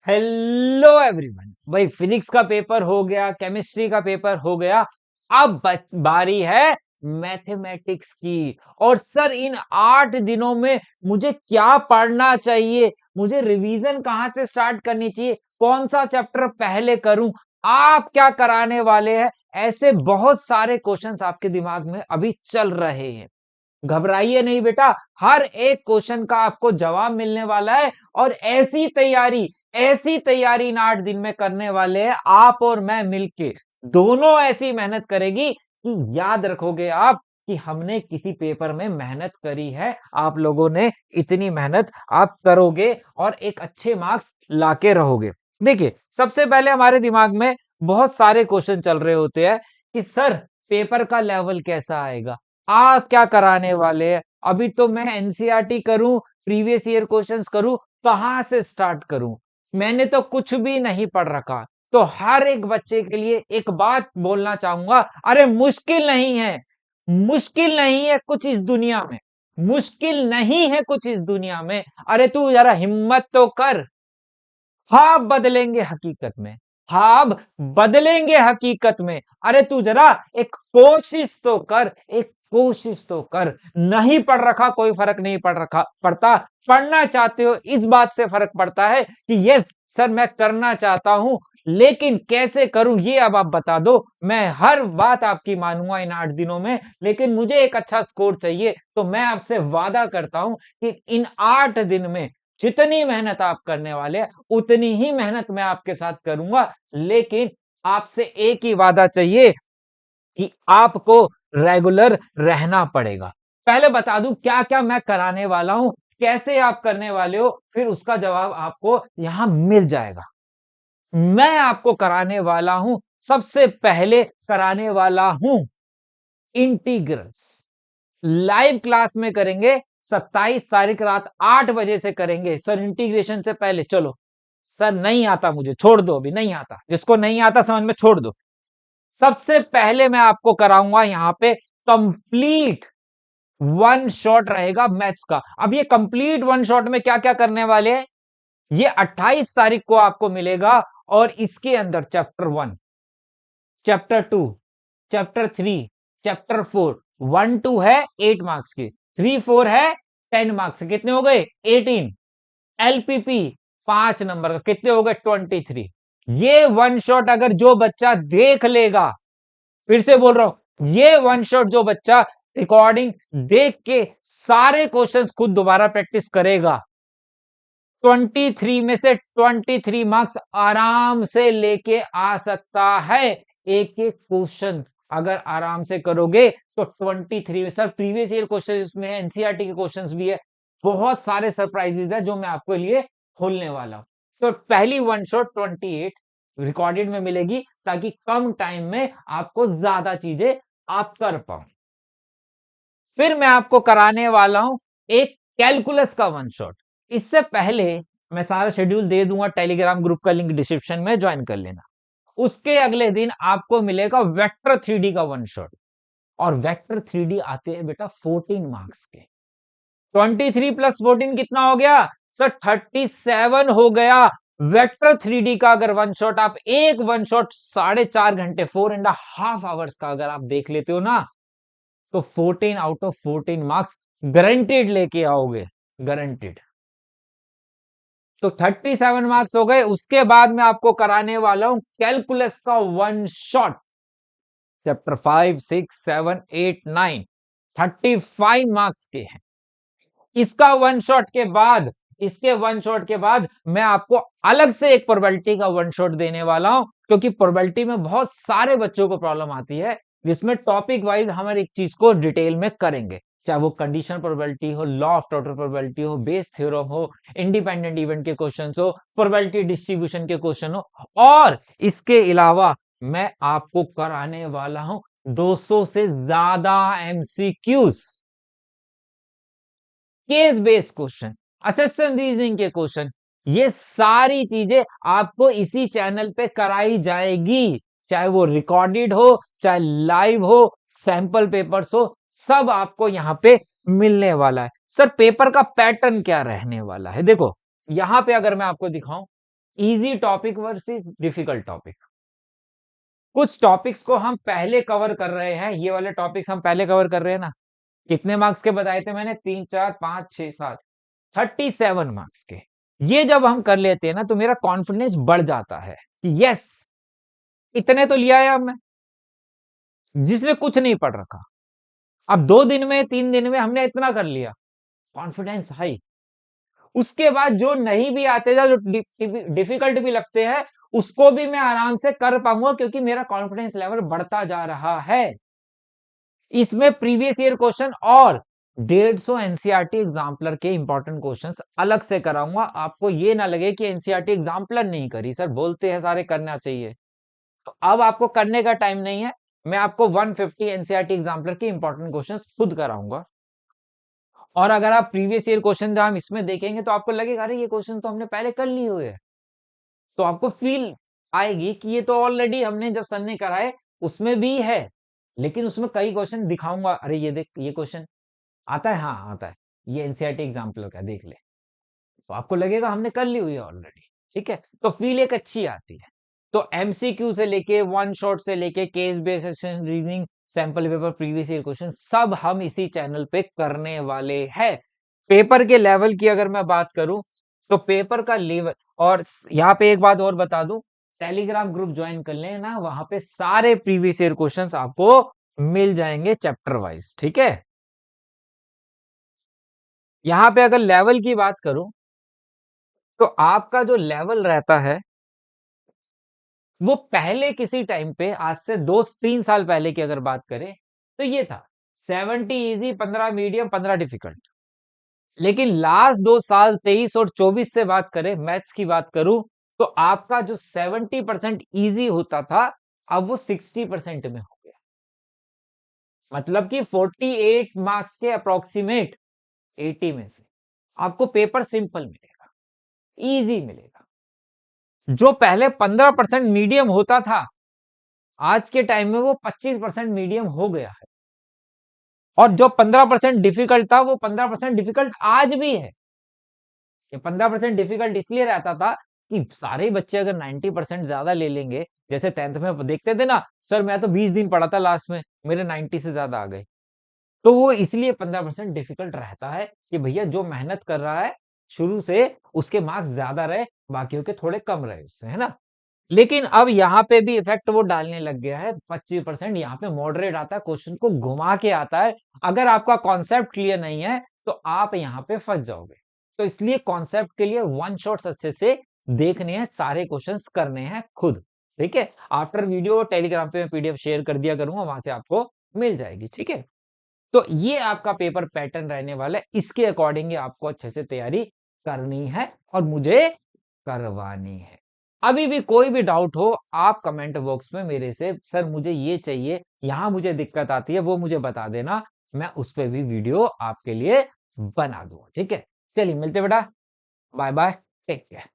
Hello everyone. भाई physics का paper हो गया, केमिस्ट्री का पेपर हो गया, अब बारी है मैथमेटिक्स की। और सर इन 8 दिनों में मुझे क्या पढ़ना चाहिए, मुझे रिवीजन कहां से स्टार्ट करनी चाहिए, कौन सा चैप्टर पहले करूं, आप क्या कराने वाले हैं, ऐसे बहुत सारे क्वेश्चंस आपके दिमाग में अभी चल रहे हैं। घबराइए नहीं बेटा, हर एक क्वेश्चन का आपको जवाब मिलने वाला है। और ऐसी तैयारी इन 8 दिन में करने वाले हैं आप और मैं मिलके। दोनों ऐसी मेहनत करेगी कि याद रखोगे आप कि हमने किसी पेपर में मेहनत करी है। आप लोगों ने इतनी मेहनत आप करोगे और एक अच्छे मार्क्स लाके रहोगे। देखिए, सबसे पहले हमारे दिमाग में बहुत सारे क्वेश्चन चल रहे होते हैं कि सर पेपर का लेवल कैसा आएगा, आप क्या कराने वाले हैं। अभी तो मैं एनसीईआरटी करूं, प्रीवियस ईयर क्वेश्चंस करूं, कहां से स्टार्ट करूं, मैंने तो कुछ भी नहीं पढ़ रखा। तो हर एक बच्चे के लिए एक बात बोलना चाहूंगा, अरे मुश्किल नहीं है, मुश्किल नहीं है कुछ इस दुनिया में, मुश्किल नहीं है कुछ इस दुनिया में। अरे तू जरा हिम्मत तो कर। ख्वाब बदलेंगे हकीकत में, ख्वाब बदलेंगे हकीकत में। अरे तू जरा एक कोशिश तो कर, एक कोशिश तो कर। नहीं पढ़ रखा कोई फर्क नहीं पड़ रखा पड़ता, पढ़ना चाहते हो इस बात से फर्क पड़ता है कि यस सर मैं करना चाहता हूं, लेकिन कैसे करूं ये अब आप बता दो। मैं हर बात आपकी मानूंगा इन 8 दिनों में, लेकिन मुझे एक अच्छा स्कोर चाहिए। तो मैं आपसे वादा करता हूं कि इन 8 दिन में जितनी मेहनत आप करने वाले हैं उतनी ही मेहनत मैं आपके साथ करूंगा। लेकिन आपसे एक ही वादा चाहिए कि आपको रेगुलर रहना पड़ेगा। पहले बता दूं क्या क्या मैं कराने वाला हूं, कैसे आप करने वाले हो, फिर उसका जवाब आपको यहां मिल जाएगा। मैं आपको कराने वाला हूं, सबसे पहले कराने वाला हूं इंटीग्रल्स। लाइव क्लास में करेंगे, 27 तारीख रात 8 बजे से करेंगे। सर इंटीग्रेशन से पहले चलो, सर नहीं आता मुझे, छोड़ दो, अभी नहीं आता, जिसको नहीं आता समझ में छोड़ दो। सबसे पहले मैं आपको कराऊंगा यहां पे कंप्लीट वन शॉट रहेगा मैथ्स का। अब ये कंप्लीट वन शॉट में क्या क्या करने वाले हैं, ये 28 तारीख को आपको मिलेगा। और इसके अंदर चैप्टर 1, चैप्टर 2, चैप्टर 3, चैप्टर 4, 1-2 है 8 मार्क्स के, 3-4 है 10 मार्क्स के, कितने हो गए 18। एलपीपी 5 नंबर का, कितने हो गए 23। ये वन शॉट अगर जो बच्चा देख लेगा, फिर से बोल रहा हूं, ये वन शॉट जो बच्चा रिकॉर्डिंग देख के सारे क्वेश्चंस खुद दोबारा प्रैक्टिस करेगा, 23 में से 23 मार्क्स आराम से लेके आ सकता है। एक एक क्वेश्चन अगर आराम से करोगे तो 23 में, सर प्रीवियस ईयर क्वेश्चन इसमें है, एनसीईआरटी के क्वेश्चंस भी है, बहुत सारे सरप्राइजेस है जो मैं आपके लिए खोलने वाला हूं। तो पहली वन शॉट 28 रिकॉर्डेड में मिलेगी, ताकि कम टाइम में आपको ज्यादा चीजें आप कर पाओ। फिर मैं आपको कराने वाला हूं एक कैलकुलस का वन शॉट। इससे पहले मैं सारा शेड्यूल दे दूंगा, टेलीग्राम ग्रुप का लिंक डिस्क्रिप्शन में ज्वाइन कर लेना। उसके अगले दिन आपको मिलेगा वेक्टर 3D का वन शॉट। और वेक्टर 3D आते हैं बेटा 14 मार्क्स के। 23 प्लस 14 कितना हो गया सर, 37 हो गया। वेक्टर 3D का अगर वन शॉट, आप एक वन शॉट 4.5 घंटे 4.5 आवर्स का अगर आप देख लेते हो ना, तो 14 आउट ऑफ 14 मार्क्स गारंटेड लेके आओगे, गारंटेड। तो 37 मार्क्स हो गए। उसके बाद मैं आपको कराने वाला हूं कैलकुलस का वन शॉट, चैप्टर 5, 6, 7, 8, 9, 35 मार्क्स के हैं। इसका वन शॉट के बाद, इसके वन शॉट के बाद मैं आपको अलग से एक प्रोबेबिलिटी का वन शॉट देने वाला हूं, क्योंकि प्रोबेबिलिटी में बहुत सारे बच्चों को प्रॉब्लम आती है, जिसमें टॉपिक वाइज हम एक चीज को डिटेल में करेंगे, चाहे वो कंडीशन प्रोबेबिलिटी हो, लॉ ऑफ टोटल प्रोबेबिलिटी हो, बेस थ्योरम हो, इंडिपेंडेंट इवेंट के क्वेश्चन हो, प्रोबेबिलिटी डिस्ट्रीब्यूशन के क्वेश्चन हो। और इसके अलावा मैं आपको कराने वाला हूं 200 से ज्यादा MCQs, case based question, assassin reasoning के क्वेश्चन। ये सारी चीजें आपको इसी चैनल पे कराई जाएगी, चाहे वो रिकॉर्डेड हो, चाहे लाइव हो, सैंपल पेपर्स हो, सब आपको यहां पे मिलने वाला है। सर पेपर का पैटर्न क्या रहने वाला है, देखो यहां पे अगर मैं आपको दिखाऊं, easy topic versus difficult topic. कुछ टॉपिक्स को हम पहले कवर कर रहे हैं, ये वाले टॉपिक्स हम पहले कवर कर रहे हैं ना। कितने मार्क्स के बताए थे मैंने? 3 4 5 6 7, 37 मार्क्स के। ये जब हम कर लेते हैं ना तो मेरा कॉन्फिडेंस बढ़ जाता है कि यस, इतने तो लिया है अब मैं, जिसने कुछ नहीं पढ़ रखा। अब 2 दिन में 3 दिन में हमने इतना कर लिया, कॉन्फिडेंस हाई। उसके बाद जो नहीं भी आते जा, जो डिफिकल्ट भी लगते हैं, उसको भी मैं आराम से कर पाऊंगा क्योंकि मेरा कॉन्फिडेंस लेवल बढ़ता जा रहा है। इसमें प्रीवियस ईयर क्वेश्चन और 150 एनसीईआरटी एग्जाम्पलर के इंपॉर्टेंट क्वेश्चंस अलग से कराऊंगा। आपको ये ना लगे कि एनसीईआरटी एग्जाम्पलर नहीं करी, सर बोलते हैं सारे करना चाहिए, तो अब आपको करने का टाइम नहीं है। मैं आपको 150 एनसीईआरटी एग्जाम्पलर के इंपॉर्टेंट क्वेश्चंस खुद कराऊंगा। और अगर आप प्रीवियस ईयर क्वेश्चन हम इसमें देखेंगे तो आपको लगेगा अरे ये क्वेश्चन तो हमने पहले कर लिए हुए हैं। तो आपको फील आएगी कि ये तो ऑलरेडी हमने जब सर ने कराए उसमें भी है, लेकिन उसमें कई क्वेश्चन दिखाऊंगा, अरे ये देख ये क्वेश्चन आता है, हाँ आता है, ये एनसीईआरटी एग्जाम्पल का देख ले, तो आपको लगेगा हमने कर ली हुई है ऑलरेडी। ठीक है, तो फील एक अच्छी आती है। तो एमसीक्यू से लेके वन शॉट से लेके case based reasoning, sample paper, previous year question सब हम इसी चैनल पे करने वाले हैं। पेपर के लेवल की अगर मैं बात करूं तो पेपर का लेवल, और यहाँ पे एक बात और बता दूं, टेलीग्राम ग्रुप ज्वाइन कर लेना, वहां पे सारे प्रीवियस ईयर क्वेश्चंस आपको मिल जाएंगे चैप्टर वाइज। ठीक है, यहां पे अगर लेवल की बात करूं तो आपका जो लेवल रहता है वो पहले किसी टाइम पे, आज से 2-3 साल पहले की अगर बात करें तो ये था 70 इजी, 15 मीडियम, 15 डिफिकल्ट। लेकिन लास्ट 2 साल 23 और 24 से बात करें, मैथ्स की बात करूं, तो आपका जो 70% इजी होता था अब वो 60% में हो गया। मतलब कि 48 मार्क्स के अप्रोक्सीमेट 80 में से आपको पेपर सिंपल मिलेगा, इजी मिलेगा। जो पहले 15% मीडियम होता था, आज के टाइम में वो 25% मीडियम हो गया है। और जो 15% डिफिकल्ट था वो 15% डिफिकल्ट आज भी है। ये 15% डिफिकल्ट इसलिए रहता था कि सारे बच्चे अगर 90% ज्यादा ले लेंगे, जैसे 10th में देखते थे ना, सर मैं तो 20 दिन पढ़ा था लास्ट में मेरे 90 से ज्यादा आ गए। तो वो इसलिए 15% डिफिकल्ट रहता है कि भैया जो मेहनत कर रहा है शुरू से उसके मार्क्स ज्यादा रहे, बाकियों के थोड़े कम रहे उससे, है ना। लेकिन अब यहाँ पे भी इफेक्ट वो डालने लग गया है, 25% यहाँ पे मॉडरेट आता है, क्वेश्चन को घुमा के आता है। अगर आपका कॉन्सेप्ट क्लियर नहीं है तो आप यहाँ पे फंस जाओगे। तो इसलिए कॉन्सेप्ट के लिए वन शॉट्स अच्छे से देखने हैं, सारे क्वेश्चंस करने हैं खुद। ठीक है, आफ्टर वीडियो टेलीग्राम पे मैं पीडीएफ शेयर कर दिया करूंगा, वहां से आपको मिल जाएगी। ठीक है, तो ये आपका पेपर पैटर्न रहने वाला है, इसके अकॉर्डिंग आपको अच्छे से तैयारी करनी है और मुझे करवानी है। अभी भी कोई भी डाउट हो आप कमेंट बॉक्स में मेरे से, सर मुझे ये चाहिए, यहां मुझे दिक्कत आती है, वो मुझे बता देना, मैं उस पर भी वीडियो आपके लिए बना दूंगा। ठीक है, चलिए मिलते बेटा, बाय बाय, टेक केयर।